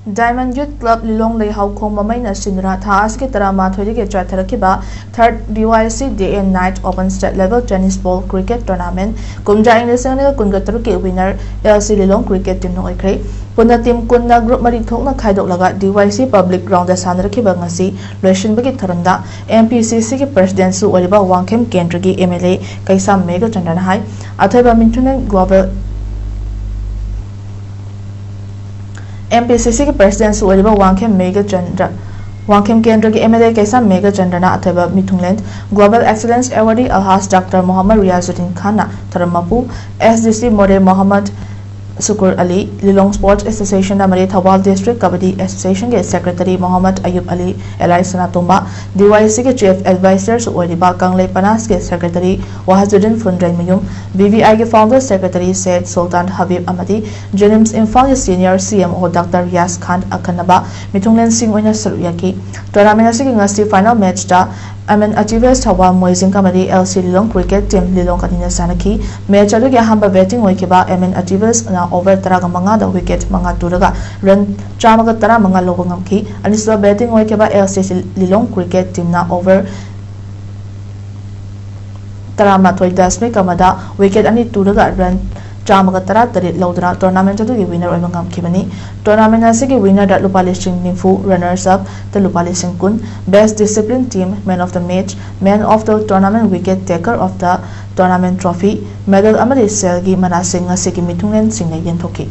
Diamond Youth Club Lilong Lei Hau Khong Mamaina Sinra Thas ke Tarama Thodige Chatharakiba 3rd DYC Day and Night Open State Level Tennis Ball Cricket Tournament Kumja International Kungatruke winner LC Lilong Cricket Team Noikre Puna Team Kunna Group Mari Thokna Khaidok Laga DYC Public Ground da Sanrakiba Ngasi Loishinkhre Tharanda MPCC ke President Su Oriba Wangkhem Kendragi MLA Kaisam Mega Chandan Hai Athaiba Mintunan Global MPCC के president सुअरिबा वांगखेम केंद्र के MLA Keisham Megha चंद्रना अथवा मिथुंगलैंड global excellence awardee Alhaj doctor Mohammad Riyazuddin Khan थरमपु SDC Moreh Mohammad Sukur Ali Lilong sports association मरी Thoubal district kabaddi association के सेक्रेटरी मोहम्मद अयूब अली एलाई सनातोंबा डीवाईसी के चीफ एडवाइजर सुअरिबा कांगले पनास के सेक्रेटरी वहाजुद्दीन फुंड्रेन मयूम बीवीआई के फाउंडर सेक्रेटरी सैयद सुल्तान हबीब अमदी जेनिम्स इम्फाल के सीनियर सीएमओ डॉक्टर रियाज खान अखनबा मिथुंगलेन सिंह ओइना सरुयाकी टूर्नामेंट असि ngasi final match da Amen Achievers Thawa Moising Kamadi LC Lilong Cricket Team Lilong Kanina Sanaki match adu ya hamba betting oikiba Amen Achievers na over taraga manga da wicket manga turaga run chamaga tara manga logo ngamki aniswa betting oikiba LC Lilong Cricket Team na over tara mathoi dasme kamada wicket ani turaga run Chamaga tara tarit laudra tournament adu ki winner oima ngamkibani tournament asigi winner da lupa listing nimfu runners up the lupa listing kun best discipline team man of the match man of the tournament wicket taker of the tournament trophy medal amadi selgi manasing asigi mithungen singna yenthoki